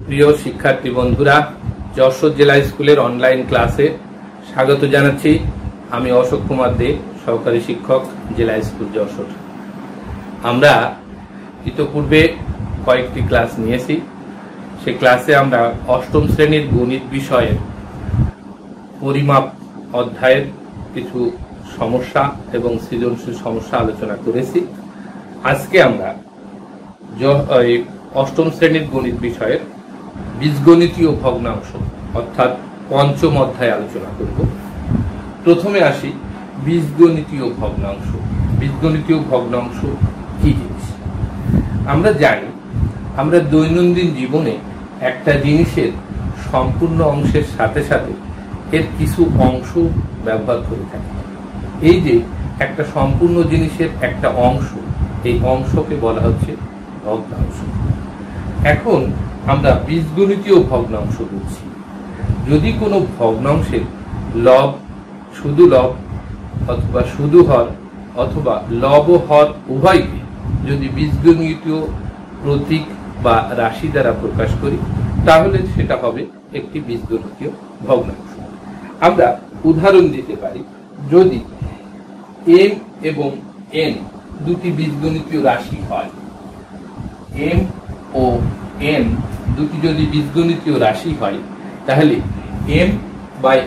প্রিয় শিক্ষার্থী বন্ধুরা, যশোর জেলা স্কুলের অনলাইন ক্লাসে স্বাগত জানাচ্ছি। আমি অশোক কুমার দে, সহকারী শিক্ষক, জেলা স্কুল যশোর। আমরা ইতোপূর্বে কয়েকটি ক্লাস নিয়েছি। সে ক্লাসে আমরা অষ্টম শ্রেণীর গণিত বিষয়ের পরিমাপ অধ্যায়ের কিছু সমস্যা এবং সৃজনশীল সমস্যা আলোচনা করেছি। আজকে আমরা অষ্টম শ্রেণীর গণিত বিষয়ের বীজগণিতীয় ভগ্নাংশ অর্থাৎ পঞ্চম অধ্যায় আলোচনা করব। প্রথমে আসি বীজগণিতীয় ভগ্নাংশ। বীজগণিতীয় ভগ্নাংশ কি জিনিস? আমরা জানি, আমরা দৈনন্দিন জীবনে একটা জিনিসের সম্পূর্ণ অংশের সাথে সাথে এর কিছু অংশ ব্যবহার করে থাকি। এই যে একটা সম্পূর্ণ জিনিসের একটা অংশ, এই অংশকে বলা হচ্ছে ভগ্নাংশ। এখন আমরা বীজগণিতীয় ভগ্নাংশ বুঝছি। যদি কোনো ভগ্নাংশের লব, শুধু লব অথবা শুধু হর অথবা লব ও হর উভয়কে যদি বীজগণিতীয় প্রতীক বা রাশি দ্বারা প্রকাশ করি, তাহলে সেটা হবে একটি বীজগণিতীয় ভগ্নাংশ। আমরা উদাহরণ দিতে পারি, যদি এম এবং এন দুটি বীজগণিতীয় রাশি হয়, এম ও এন দুটি যদি বীজগণিতীয় রাশি হয়, তাহলে এম বাই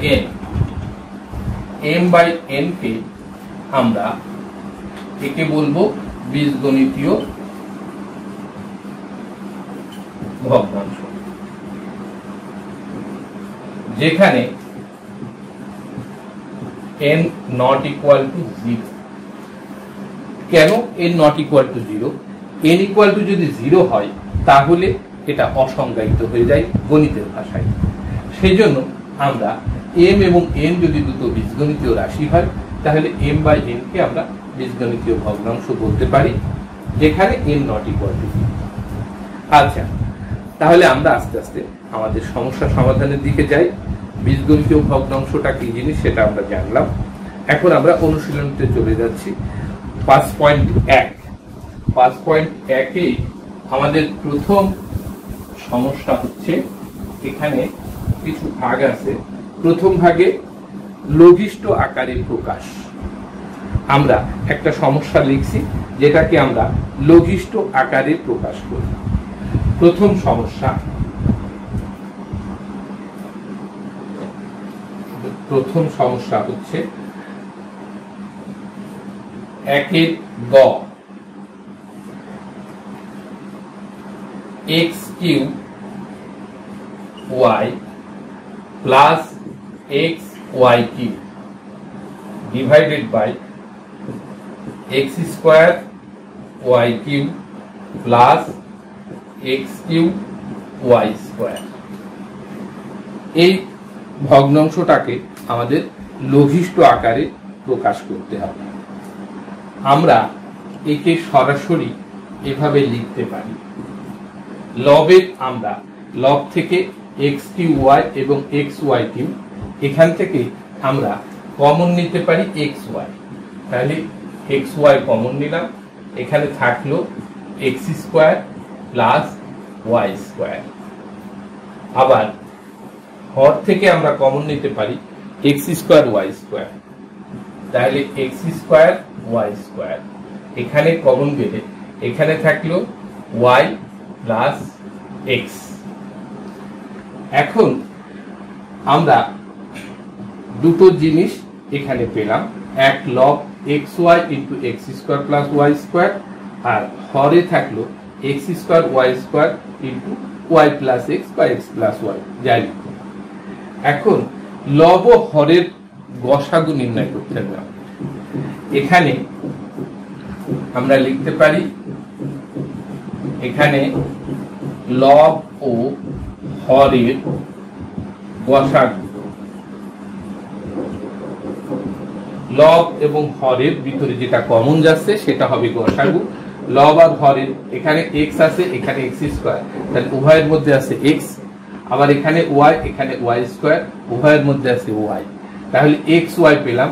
এন কে আমরা একে বলবো বীজগণিতীয় ভগ্নাংশ, যেখানে n not equal to 0। কেন n not equal to 0? n equal to যদি 0 হয়, তাহলে এটা অসংজ্ঞায়িত হয়ে যায় গণিতের ভাষায়। সেই জন্য আমরা m এবং n যদি দুটো বীজগণিতীয় রাশি হয়, তাহলে m বাই n কে আমরা বীজগণিতীয় ভগ্নাংশ বলতে পারি, যেখানে n not equal to 0। আচ্ছা, তাহলে আমরা আস্তে আস্তে আমাদের সমস্যা সমাধানের দিকে যাই। বীজগণিতীয় ভগ্নাংশটা কি জিনিস সেটা আমরা জানলাম। এখন আমরা অনুশীলনীতে চলে যাচ্ছি। 5.1 আমাদের প্রথম সমস্যা হচ্ছে, এখানে কিছু ভাগ আছে। প্রথম ভাগে লঘিষ্ঠ আকারে প্রকাশ। আমরা একটা সমস্যা লিখছি যেটাকে আমরা লঘিষ্ঠ আকারে প্রকাশ করি। প্রথম সমস্যা হচ্ছে 1 গ, x cube y plus x y cube divided by x square y cube plus x cube y square. এই ভগ্নাংশটাকে আমাদের লঘিষ্ঠ আকারে প্রকাশ করতে হবে। আমরা একে সরাসরি এভাবে লিখতে পারি। লবের আমরা লব থেকে x কিউব y এবং x y কিউব, এখান থেকে আমরা কমন নিতে পারি x y। তাহলে x y কমন নিলাম, এখানে থাকলো x square plus y square. আবার হর থেকে আমরা কমন নিতে পারি x স্কোয়ার y স্কোয়ার। তাহলে x স্কোয়ার y স্কোয়ার, এখানে কমন গেলে এখানে থাকলো y প্লাস x। এখন আমরা দুটো জিনিস এখানে পেলাম, এক লব xy into x square plus y square, আর হরে থাকলো x square y square into y plus x বা x প্লাস y, যাই লিখুন। এখন লব ও হরের গসাগু নির্ণয় করতে হবে। এখানে আমরা লিখতে পারি, এখানে লব ও হরের গসাগু, লব এবং হরের ভিতরে যেটা কমন যাচ্ছে সেটা হবে গসাগু। লব আর হরের এখানে x আছে, এখানে x স্কোয়ার, তাহলে উভয়ের মধ্যে আছে x, আবার এখানে y, এখানে y স্কোয়ার, উভয়ের মধ্যে আছে y। তাহলে x y পেলাম,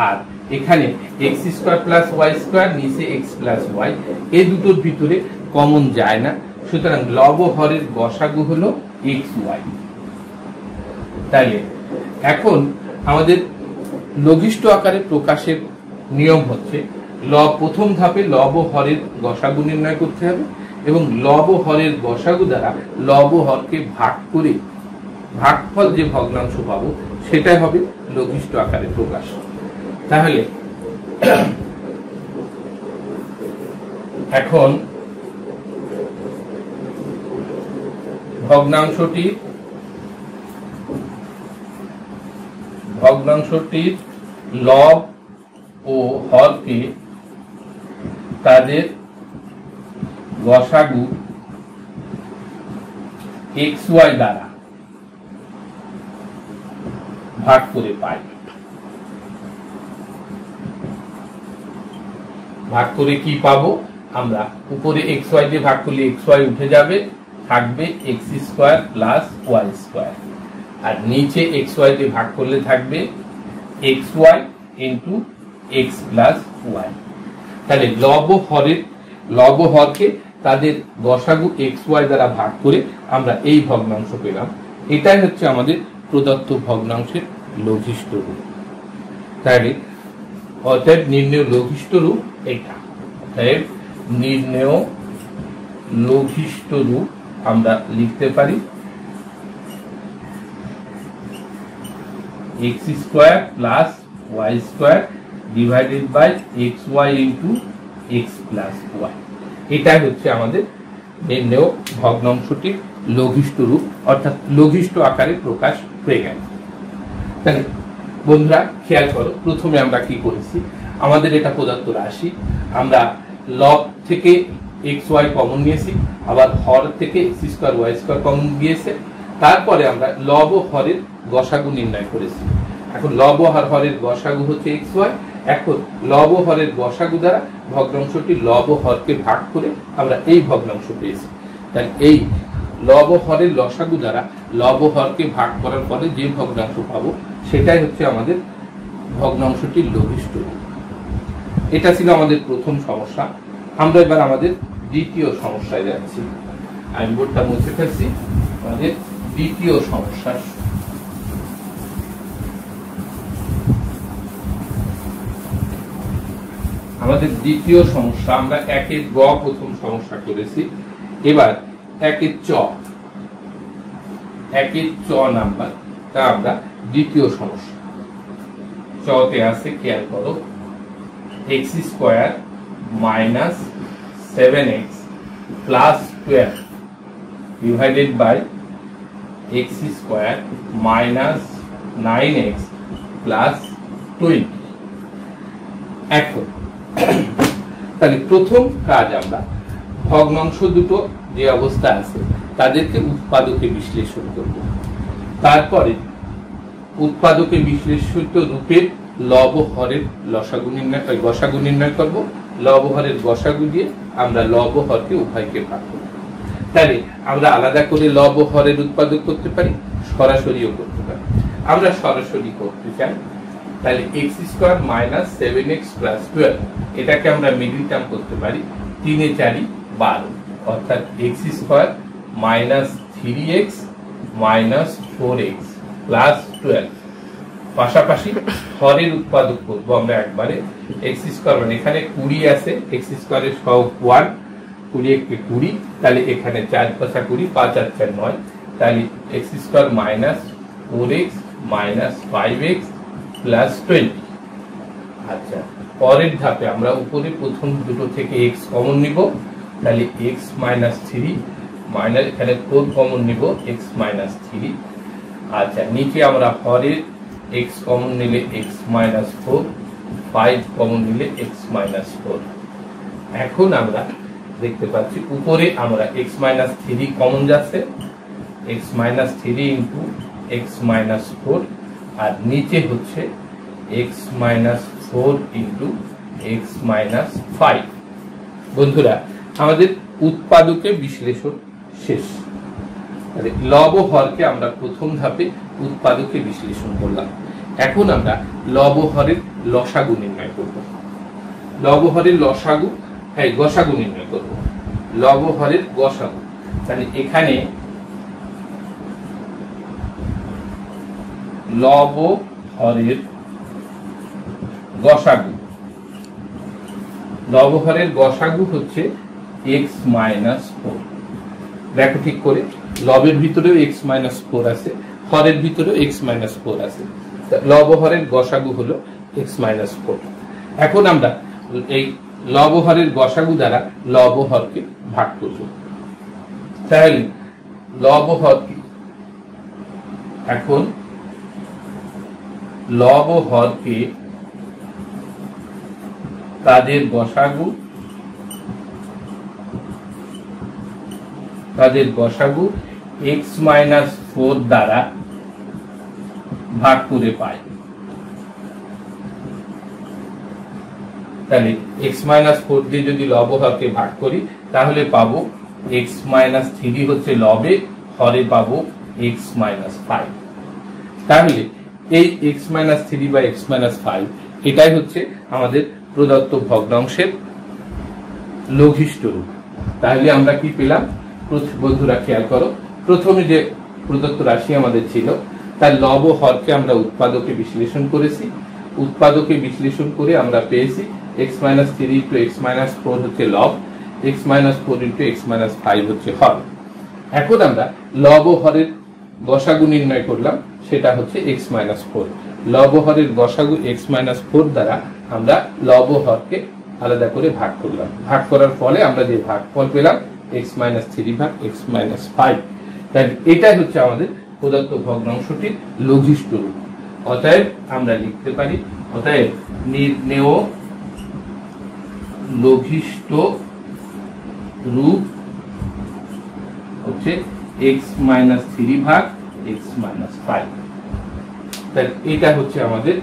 আর এখানে x square plus y square, নিচে x প্লাস y, এই দুটোর ভিতরে কমন যায় না, সুতরাং লব হরের গসাগু হলো এক্স ওয়াই। তাইলে এখন আমাদের লঘিষ্ঠ আকারে প্রকাশের নিয়ম হচ্ছে প্রথম ধাপে লব হরের গসাগু নির্ণয় করতে হবে এবং লব হরের গসাগু দ্বারা লব হরকে ভাগ করে ভাগফল যে ভগ্নাংশ পাবো সেটাই হবে লঘিষ্ঠ আকারে প্রকাশ। তাহলে এখন ভগ্নাংশটির লব ও হরকে তাদের গসাগু এক্স ওয়াই দ্বারা ভাগ করে পাই। ভাগ করে কি পাবো আমরা? উপরে এক্স ওয়াই দিয়ে ভাগ করলে এক্স ওয়াই উঠে যাবে, থাকবে X square plus Y square, আর নিচে এক্স ওয়াই দিয়ে ভাগ করলে থাকবে X Y into x plus Y. তাহলে লব হরকে তাদের গসাগু এক্স ওয়াই দ্বারা ভাগ করে আমরা এই ভগ্নাংশ পেলাম। এটাই হচ্ছে আমাদের প্রদত্ত ভগ্নাংশের লঘিষ্ঠ রূপ। তাহলে অতএব নির্ণেয় লঘিষ্ঠ রূপ এটা। অতএব নির্ণেয় লঘিষ্ঠ রূপ আমরা লিখতে পারি x square plus Y square divided by x Y into x plus y. এটাই হচ্ছে আমাদের নির্ণেয় ভগ্নাংশটির লঘিষ্ঠ রূপ, অর্থাৎ লঘিষ্ঠ আকারে প্রকাশ হয়ে গেল। তাহলে বন্ধুরা খেয়াল করো, প্রথমে আমরা কি করেছি, আমাদের এটা প্রদত্ত রাশি, আমরা লব থেকে এক্স ওয়াই কমন নিয়েছি, আবার হর থেকে x square y square common দিয়েছে, তারপরে আমরা লব ও হরের গসাগু নির্ণয় করেছি। এখন লব আর হরের গসাগু হচ্ছে এক্স ওয়াই। এখন লব ও হরের গসাগু দ্বারা ভগ্নাংশটি লব ও হরকে ভাগ করে আমরা এই ভগ্নাংশ পেয়েছি। তাই এই লব ও হরের লসাগু দ্বারা লব ও হরকে ভাগ করার পরে যে ভগ্নাংশ পাবো সেটাই হচ্ছে আমাদের ভগ্নাংশটির লঘিষ্ঠ রূপ। এটা ছিল আমাদের প্রথম সমস্যা। আমরা এবার আমাদের দ্বিতীয় সমস্যায় যাচ্ছি। আমি বোর্ডটা মুছে ফেলছি। আমাদের দ্বিতীয় সমস্যা, আমরা একের গ প্রথম সমস্যা করেছি, এবার একের চ নাম্বার, তা আমরা দ্বিতীয় সমস্যা। চতে আছে, খেয়াল করো, এক্স স্কোয়ার মাইনাস 7x প্লাস 12 divided by x square minus 9x plus 20। এখন তাহলে প্রথম কাজ, আমরা ভগ্নাংশ দুটো যে অবস্থা আছে তাদেরকে উৎপাদকে বিশ্লেষণ করব। তারপরে উৎপাদকে বিশ্লেষিত রূপে লব হরের গসাগু নির্ণয় করব। লব হরের গসাগু দিয়ে আমরা লব হরকে উভয়কে ভাগ করব। তাহলে আমরা আলাদা করে লব হরের উৎপাদক করতে পারি, সরাসরিও করতে পারি। আমরা সরাসরি করতে চাই, তাহলে এক্স স্কোয়ার মাইনাস 7x প্লাস 12 এটাকে আমরা মিডিল টার্ম করতে পারি 3 এ 4 12, অর্থাৎ x square minus 3x minus 4x plus 12। পাশাপাশি হরের উৎপাদক করবো আমরা একবারে। এক্স স্কোয়ার মানে এখানে 20 আছে, এক্স স্কোয়ারের সহগ 1, 20 কে 20, তাহলে এখানে 4 পাঁচা 20, 5 আর 4 9, তাহলে x square minus 4x minus 5x plus 20। আচ্ছা, পরের ধাপে আমরা উপরে প্রথম দুটো থেকে x কমন নিব, তাহলে x মাইনাস 3 মাইনাস এখানে 4 কমন নিব, x মাইনাস 3। আচ্ছা, নিচে আমরা হরের x কমন নিলে x মাইনাস 4, 5 কমন নিলে x মাইনাস 4। এখন আমরা দেখতে পাচ্ছি উপরে আমরা x মাইনাস 3 কমন যাচ্ছে, x minus 3 into x minus 4, আর নিচে হচ্ছে x minus 4 into x minus 5। বন্ধুরা, আমাদের উৎপাদকে বিশ্লেষণ শেষ। লব হরকে আমরা প্রথম ধাপে উৎপাদকে বিশ্লেষণ করলাম। এখন আমরা লব হরের লসাগু নির্ণয় করব। লব হরের গসাগু নির্ণয় করব। লব হরের গসাগু, তাহলে এখানে লব হরের গসাগু, লব হরের গসাগু হচ্ছে x - 4। দেখো ঠিক করে, লবের ভিতরেও x - 4 আছে, হরের ভিতরেও x - 4 আছে। লব হরের গসাগু হলো x - 4। এখন আমরা এই লব হরের গসাগু দ্বারা লব হরকে ভাগ করব। তাহলে লব হর কি? এখন লব হরকে তাদের গসাগু x - 4 দ্বারা ভাগ করে পাই। তাহলে x - 4 দিয়ে যদি লব হরকে ভাগ করি তাহলে পাবো x - 3 হচ্ছে লবে, হরে পাবো x - 5। তাহলে এই x - 3 বা x - 5 এটাই হচ্ছে আমাদের প্রদত্ত ভগ্নাংশের লঘিষ্ঠ রূপ। তাহলে আমরা কি পেলাম? বন্ধুরা খেয়াল করো, প্রথমে যে প্রদত্ত রাশি আমাদের ছিল তার লব হরকে আমরা উৎপাদকে বিশ্লেষণ করেছি। উৎপাদকে বিশ্লেষণ করে আমরা পেয়েছি x - 3 * x - 4 হচ্ছে লব, x - 4 * x - 5 হচ্ছে হর। এখন আমরা লব হরের গসাগু নির্ণয় করলাম, সেটা হচ্ছে x - 4। লব হরের গসাগু x - 4 দ্বারা আমরা লব হরকে আলাদা করে ভাগ করলাম। ভাগ করার ফলে আমরা যে ভাগফল পেলাম x - 3 ভাগ x - 5। তাই এটাই হচ্ছে আমাদের প্রদত্ত ভগ্নাংশটির লঘিষ্ঠ রূপ। অতএব আমরা লিখতে পারি, অতএব নির্ণেয় লঘিষ্ঠ রূপ হচ্ছে x - 3 ভাগ x - 5। তাই এটা হচ্ছে আমাদের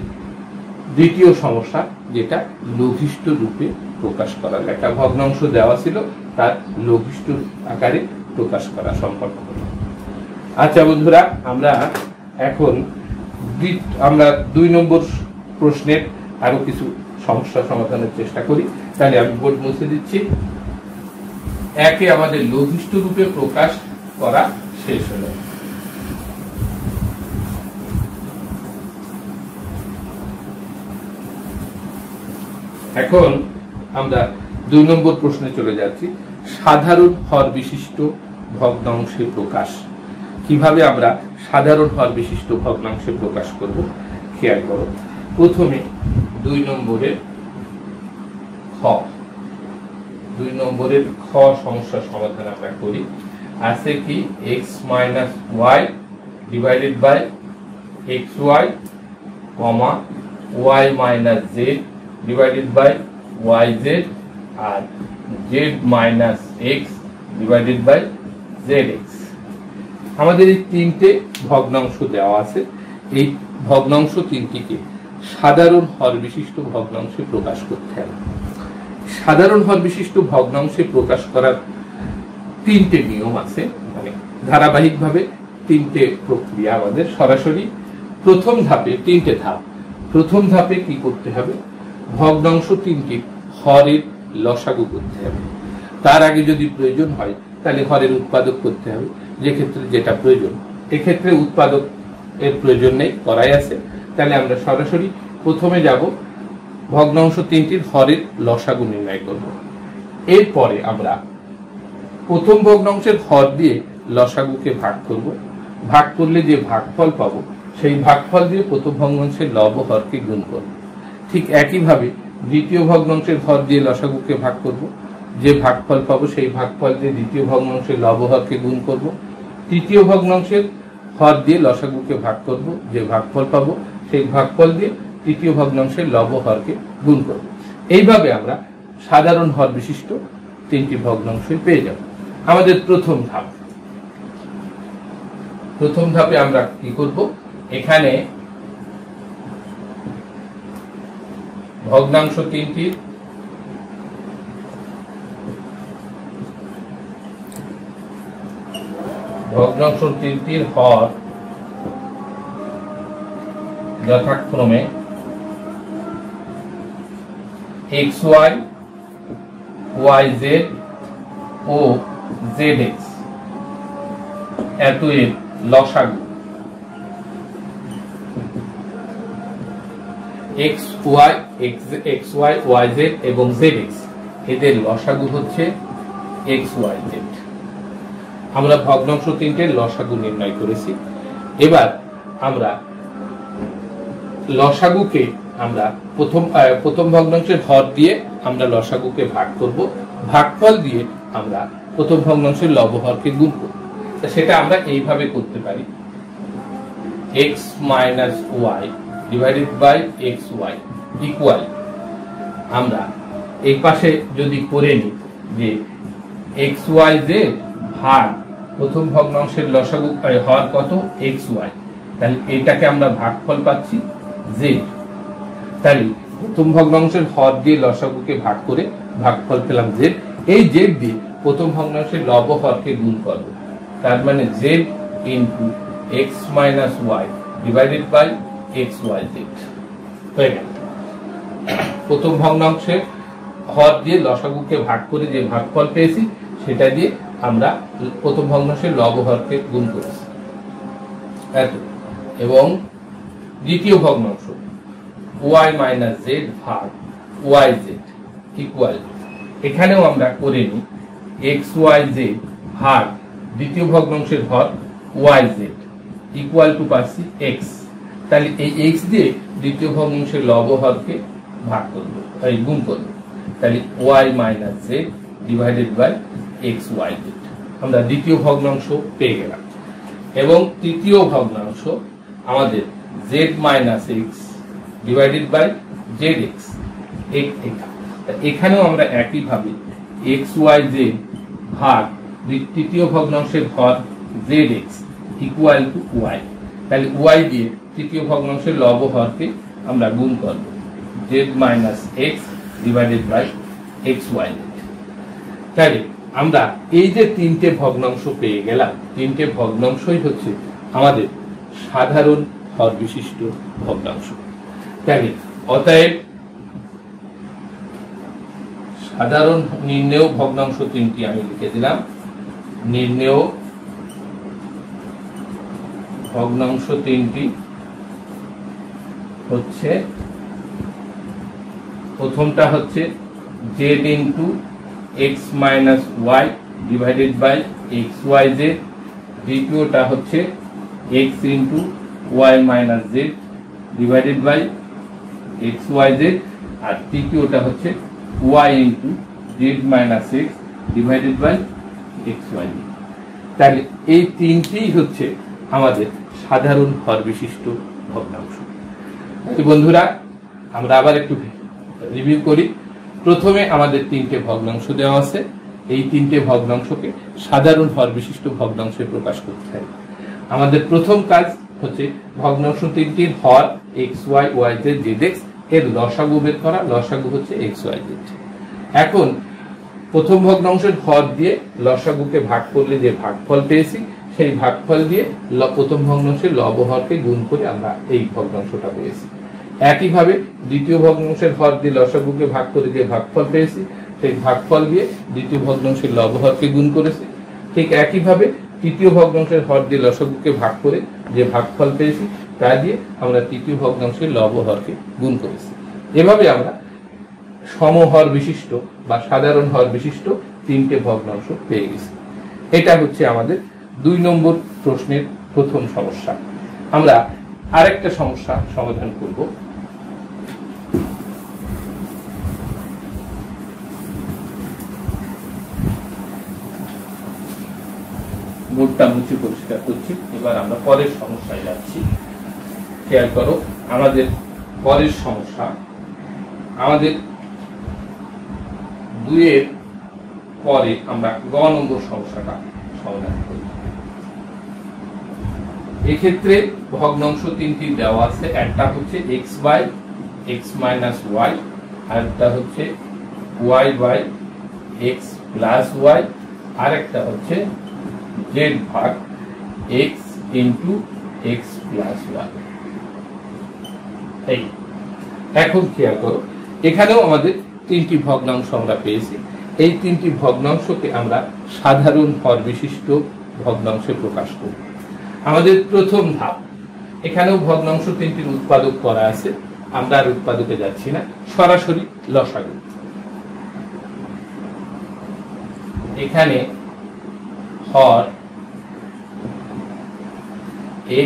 দ্বিতীয় সমস্যা, যেটা লঘিষ্ঠ রূপে প্রকাশ করা। একটা ভগ্নাংশ দেওয়া ছিল, তার লঘিষ্ঠ আকারে প্রকাশ করা সম্পর্ক। আচ্ছা বন্ধুরা, আমরা এখন 2 নম্বর প্রশ্নের আরো কিছু সমস্যা সমাধানের চেষ্টা করি। তাহলে আমি বোর্ড মুছে দিচ্ছি। একে আমাদের লঘিষ্ঠ রূপে প্রকাশ করা শেষ হলো। এখন আমরা 2 নম্বর প্রশ্নে চলে যাচ্ছি। সাধারণ হর বিশিষ্ট ভগ্নাংশে প্রকাশ। কিভাবে আমরা সাধারণ হর বিশিষ্ট ভগ্নাংশে প্রকাশ করব খেয়াল করো। প্রথমে 2 নম্বরের খ সমস্যার সমাধান আমরা করি। আছে কি x - y divided by xy, y - z divided by yz, আর z - x divided by zx। আমাদের এই 3টে ভগ্নাংশ দেওয়া আছে। এই ভগ্নাংশ 3টিকে সাধারণ হর বিশিষ্ট ভগ্নাংশে প্রকাশ করতে হবে। সাধারণ হর বিশিষ্ট ভগ্নাংশে প্রকাশ করার 3টে নিয়ম আছে, মানে ধারাবাহিকভাবে 3টে প্রক্রিয়া আমাদের। সরাসরি প্রথম ধাপে 3টে ধাপ। প্রথম ধাপে কি করতে হবে? ভগ্নাংশ 3টি হরের লসাগু করতে হবে। তার আগে যদি প্রয়োজন হয় তাহলে হরের উৎপাদক করতে হবে, যে ক্ষেত্রে যেটা প্রয়োজন। এক্ষেত্রে উৎপাদক এর প্রয়োজন নেই, করাই আছে। তাহলে আমরা সরাসরি প্রথমে যাব ভগ্নাংশ 3টির হরের লসাগু নির্ণয় করব। এরপরে আমরা প্রথম ভগ্নাংশের হর দিয়ে লসাগুকে ভাগ করব। ভাগ করলে যে ভাগফল পাবো সেই ভাগফল দিয়ে প্রথম ভগ্নাংশের লব হরকে গুণ করব। ঠিক একইভাবে দ্বিতীয় ভগ্নাংশের হর দিয়ে লসাগুকে ভাগ করব। যে ভাগফল পাবো সেই ভাগফল দিয়ে দ্বিতীয় ভগ্নাংশের লব হরকে গুণ করব। তৃতীয় ভগ্নাংশের হর দিয়ে লসাগুকে ভাগ করব। যে ভাগফল পাবো সেই ভাগফল দিয়ে তৃতীয় ভগ্নাংশের লব হরকে গুণ করব। এইভাবে আমরা সাধারণ হর বিশিষ্ট 3টি ভগ্নাংশ পেয়ে যাব। আমাদের প্রথম ধাপে আমরা কি করব? এখানে ভগ্নাংশ 3টির হর যথাক্রমে xy, yz ও zx এত এর লসাগু x y x Y Y z এবং জেড এক্স, এদের লসাগু হচ্ছে এক্স ওয়াই জেড। আমরা ভগ্নাংশ তিনটের লসাগু নির্ণয় করেছি। এবার আমরা লসাগুকে আমরা প্রথম ভগ্নাংশের হর দিয়ে আমরা লসাগুকে ভাগ করব, ভাগফল দিয়ে আমরা প্রথম ভগ্নাংশের লবহরকে গুণ করব। সেটা আমরা এইভাবে করতে পারি, x minus Y divided by x y equal, আমরা এই পাশে যদি করে নিই যে এক্স ওয়াই জেড ভাগ প্রথম ভগ্নাংশের লসাগু হর কত এক্স ওয়াই, তাহলে এটাকে আমরা ভাগফল পাচ্ছি জেড। তাহলে প্রথম ভগ্নাংশের হর দিয়ে লসাগুকে ভাগ করে ভাগফল পেলাম জেড। এই জেড দিয়ে প্রথম ভগ্নাংশের লবহরকে গুণ করব, তার মানে z into x minus Y divided by x Y z হয়ে গেল। প্রথম ভগ্নাংশের হর দিয়ে লসাগুকে ভাগ করে যে ভাগফল পেয়েছি সেটা দিয়ে আমরা প্রথম ভগ্নাংশের লবহরকে গুণ করেছি এত। এবং দ্বিতীয় ভগ্নাংশ ওয়াই মাইনাস জেড ভাগ ওয়াই জেড ইকুয়াল, এখানেও আমরা করে নিই এক্স ওয়াই জেড ভাগ দ্বিতীয় ভগ্নাংশের হর ওয়াই জেড ইকুয়াল টু পাচ্ছি এক্স। তাহলে এই এক্স দিয়ে দ্বিতীয় ভগ্নাংশের লবহরকে ভাগ করবো, গুণ করবো, তাহলে Y minus Z divided by x Y Z. আমরা দ্বিতীয় ভগ্নাংশ পেয়ে গেলাম। এবং তৃতীয় ভগ্নাংশ আমাদের Z minus X divided by Z X, এখানেও আমরা একইভাবে এক্স ওয়াই জেড ভাগ তৃতীয় ভগ্নাংশের হর Z X equal to Y, তাহলে ওয়াই দিয়ে তৃতীয় ভগ্নাংশের লবহরকে আমরা গুণ করব, Z minus X divided by x Y Z. তাহলে আমরা এই যে তিনটে ভগ্নাংশ পেয়ে গেলাম, তিনটে ভগ্নাংশই হচ্ছে আমাদের সাধারণ হর বিশিষ্ট ভগ্নাংশ। তাহলে অতএব সাধারণ নির্ণেয় ভগ্নাংশ তিনটি আমি লিখে দিলাম। নির্ণেয় ভগ্নাংশ তিনটি হচ্ছে, প্রথমটা হচ্ছে Z into x minus Y divided by x Y Z, দ্বিতীয়টা হচ্ছে x into Y minus Z divided by x Y Z, আর তৃতীয়টা হচ্ছে Y into Z minus X divided by x Y Z. তাহলে এই তিনটিই হচ্ছে আমাদের সাধারণ হর বিশিষ্ট ভগ্নাংশ। বন্ধুরা, আমরা আবার একটু রিভিউ করি। প্রথমে আমাদের তিনটে ভগ্নাংশ দেওয়া আছে, এই তিনটে ভগ্নাংশকে সাধারণ হর বিশিষ্ট ভগ্নাংশে প্রকাশ করতে হয়। আমাদের প্রথম কাজ হচ্ছে ভগ্নাংশ তিনটির হর X Y Y Z Z X এর লসাগু বের করা, লসাগু হচ্ছে এক্স ওয়াই জেড। এখন প্রথম ভগ্নাংশের হর দিয়ে লসাগুকে ভাগ করলে যে ভাগফল পেয়েছি সেই ভাগফল দিয়ে প্রথম ভগ্নাংশের লবহরকে গুণ করে আমরা এই ভগ্নাংশটা পেয়েছি। একইভাবে দ্বিতীয় ভগ্নাংশের হর দিয়ে লসাগুকে ভাগ করে যে ভাগফল পেয়েছি সেই ভাগফল দিয়ে দ্বিতীয় ভগ্নাংশের লবহরকে গুণ করেছি। ঠিক একইভাবে তৃতীয় ভগ্নাংশের হর দিয়ে লসাগুকে ভাগ করে যে ভাগফল পেয়েছি তা দিয়ে আমরা তৃতীয় ভগ্নাংশের লবহরকে গুণ করেছি। এভাবে আমরা সমহর বিশিষ্ট বা সাধারণ হর বিশিষ্ট তিনটে ভগ্নাংশ পেয়ে গেছি। এটা হচ্ছে আমাদের 2 নম্বর প্রশ্নের প্রথম সমস্যা। আমরা আরেকটা সমস্যা সমাধান করব। বোর্ডটা মুছে পরিষ্কার করছি। এবার আমরা পরের সমস্যায় যাচ্ছি। খেয়াল করো, আমাদের পরের সমস্যা, আমাদের 2 এর পরে আমরা গ নম্বর সমস্যাটা সমাধান করি। এক্ষেত্রে ভগ্নাংশ তিনটি দেওয়া আছে, একটা হচ্ছে X by X minus Y, আর একটা হচ্ছে Y by X plus Y, আর একটা হচ্ছে জেড ভাগ X into x plus Y. এই এখন খেয়াল করো, এখানেও আমাদের তিনটি ভগ্নাংশ আমরা পেয়েছি। এই তিনটি ভগ্নাংশকে আমরা সাধারণ হর বিশিষ্ট ভগ্নাংশে প্রকাশ করব। আমাদের প্রথম ধাপ, এখানেও ভগ্নাংশ তিনটির উৎপাদক করা আছে, আমরা আর উৎপাদকে যাচ্ছি না, সরাসরি লসাগু। এখানে হর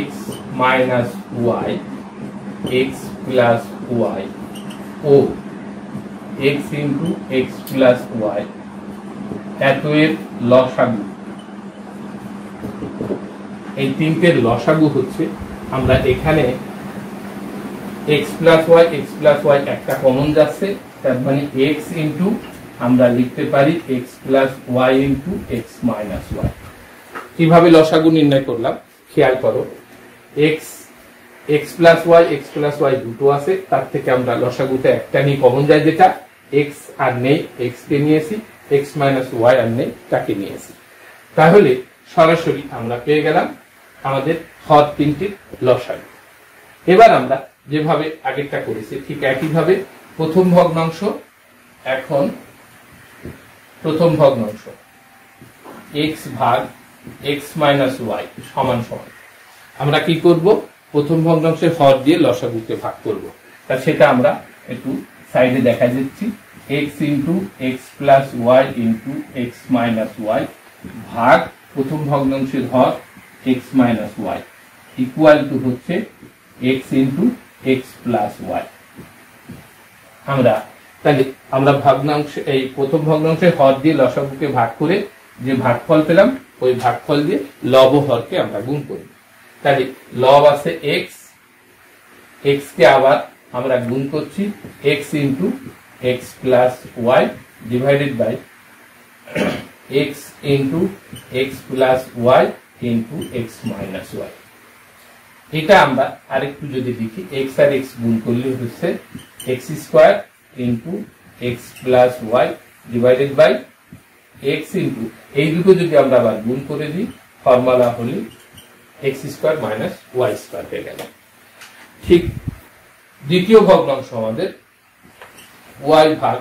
x minus Y, X plus Y ও x into x plus Y এত এর লসাগু। এই তিনটের লসাগু হচ্ছে, আমরা এখানে x প্লাস ওয়াই একটা কমন যাচ্ছে, তার মানে x ইন্টু আমরা লিখতে পারি x plus Y into x minus y. কিভাবে লসাগু নির্ণয় করলাম খেয়াল করো, x প্লাস ওয়াই দুটো আছে, তার থেকে আমরা লসাগুতে একটা নিয়ে কমন যায়, যেটা x আর নেই, x কে নিয়েছি, x মাইনাস ওয়াই আর নেই, তাকে নিয়েছি। তাহলে সরাসরি আমরা পেয়ে গেলাম আমাদের হর তিনটির লসাগু। এবার আমরা যেভাবে আগেরটা করেছি ঠিক একইভাবে প্রথম ভগ্নাংশ, এখন প্রথম ভগ্নাংশ x ভাগ x মাইনাস ওয়াই সমান সমান আমরা কি করব, প্রথম ভগ্নাংশের হর দিয়ে লসাগুকে ভাগ করব। তা সেটা আমরা একটু সাইডে দেখা যাচ্ছি, x into x plus Y into x minus y ভাগ প্রথম ভগ্নাংশের হর x minus y equal to হচ্ছে x into x plus y. আমরা ভগ্নাংশ, এই প্রথম ভগ্নাংশের হর দিয়ে লসাগুকে ভাগ করে যে ভাগফল পেলাম, ওই ভাগফল দিয়ে লব ও হরকে আমরা গুণ করি। তাহলে লব আছে x কে আবার আমরা গুণ করছি x into x plus y divided by x into x plus Y into x minus y. এটা আমরা আরেকটু যদি দেখি, x আর x গুণ করলে হচ্ছে x square into x plus y divided by x into, এই দুটো যদি আমরা আবার গুণ করে দিই ফর্মুলা হলে x square minus Y square হয়ে গেল। ঠিক দ্বিতীয় ভগ্নাংশ আমাদের ওয়াই ভাগ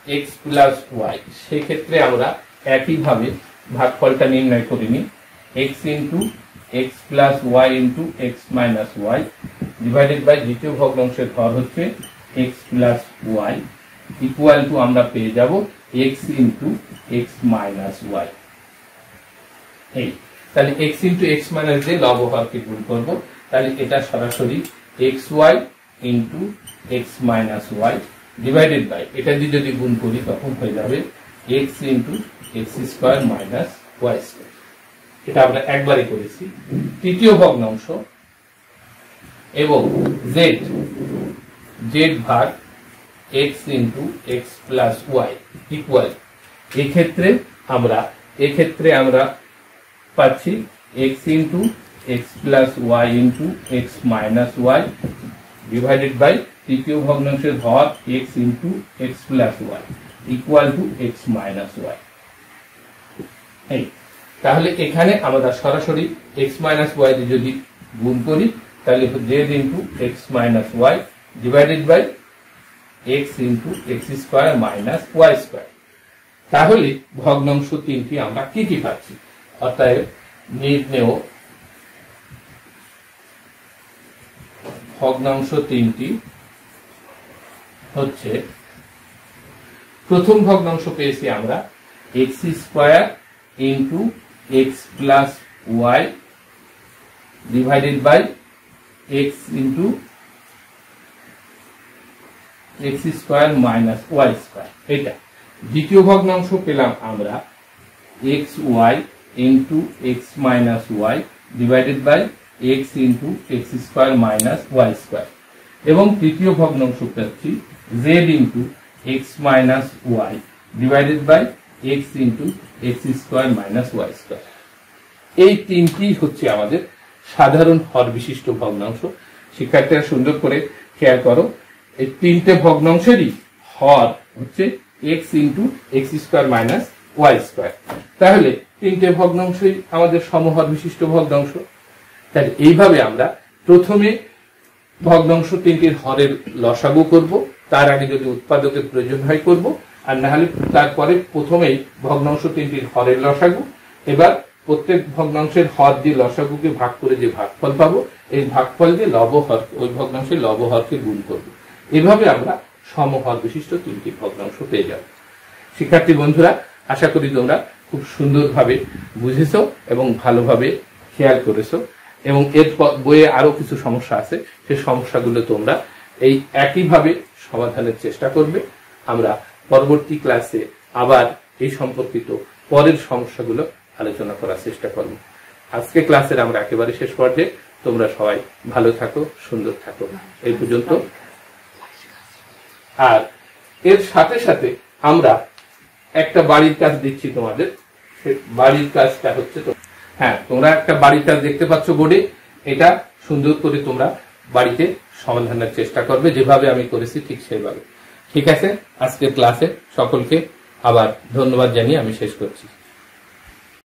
এক্স প্লাস ওয়াই, সেক্ষেত্রে আমরা একইভাবে ভাগফলটা নির্ণয় করে নিই, x into x plus Y into x minus Y divided by দ্বিতীয় ভগ্নাংশের হর হচ্ছে x plus Y equal to আমরা পেয়ে যাব x into x minus Y. এই তাহলে এক্স ইন্টু এক্স মাইনাস দিয়ে লব হরকে গুণ করবো, তাহলে এটা সরাসরি X Y into x minus Y divided by, এটা দিয়ে যদি গুণ করি তখন হয়ে যাবে X into x square minus Y square. এটা আমরা একবারই করেছি। তৃতীয় ভগ্নাংশ এবং জেড ভাগ X into x plus Y equal, এক্ষেত্রে আমরা পাচ্ছি X into x plus Y into x minus Y divided by তৃতীয় ভগ্নাংশের হর X into x plus Y equal to X minus Y. এই তাহলে এখানে আমরা সরাসরি এক্স মাইনাস ওয়াই দিয়ে যদি গুণ করি তাহলে z into x minus Y divided by x into x square minus Y square. তাহলে ভগ্নাংশ তিনটি আমরা কি কি পাচ্ছি, অতএব নির্ণেয় ভগ্নাংশ তিনটি হচ্ছে, প্রথম ভগ্নাংশ পেয়েছি আমরা x square into x plus y divided by x into x square minus Y square. এটা দ্বিতীয় ভগ্নাংশ পেলাম আমরা x Y into x minus Y divided by x into x square minus Y square, এবং তৃতীয় ভগ্নাংশ পাচ্ছি z into x minus Y divided by x into x square minus Y square. এই তিনটি হচ্ছে আমাদের সাধারণ হর বিশিষ্ট ভগ্নাংশ। শিক্ষার্থীরা সুন্দর করে খেয়াল করো, এই তিনটে ভগ্নাংশেরই হর হচ্ছে x into x square minus Y square. তাহলে তিনটে ভগ্নাংশই আমাদের সমহর বিশিষ্ট ভগ্নাংশ। তাহলে এইভাবে আমরা প্রথমে ভগ্নাংশ তিনটির হরের লসাগু করব, তার আগে যদি উৎপাদকের প্রয়োজন হয় করব, আর না হলে তারপরে প্রথমেই ভগ্নাংশ তিনটির হরের লসাগু, এবার প্রত্যেক ভগ্নাংশের হর দিয়ে লসাগুকে ভাগ করে যে ভাগফল পাবো, এই ভাগফল দিয়ে লবহর, ওই ভগ্নাংশের লবহরকে গুণ করবো। এভাবে আমরা সমহর বিশিষ্ট তিনটি ভগ্নাংশ পেয়ে যাব। শিক্ষার্থী বন্ধুরা, আশা করি তোমরা খুব সুন্দরভাবে বুঝেছো এবং ভালোভাবে খেয়াল করেছো, এবং এর বইয়ে আরো কিছু সমস্যা আছে, সেই সমস্যাগুলো তোমরা এই একইভাবে সমাধানের চেষ্টা করবে। আমরা পরবর্তী ক্লাসে আবার এই সম্পর্কিত পরের সমস্যাগুলো আলোচনা করার চেষ্টা করব। আজকে ক্লাসের আমরা একেবারে শেষ পর্যায়ে, তোমরা সবাই ভালো থাকো, সুন্দর থাকো, এই পর্যন্ত। আর এর সাথে সাথে আমরা একটা বাড়ির কাজ দিচ্ছি তোমাদের। বাড়ির কাজটা হচ্ছে, হ্যাঁ, তোমরা একটা বাড়ির কাজ দেখতে পাচ্ছ বোর্ডে, এটা সুন্দর করে তোমরা বাড়িতে সমাধানের চেষ্টা করবে, যেভাবে আমি করেছি ঠিক সেইভাবে। ঠিক আছে, আজকের ক্লাসে সকলকে আবার ধন্যবাদ জানিয়ে আমি শেষ করছি।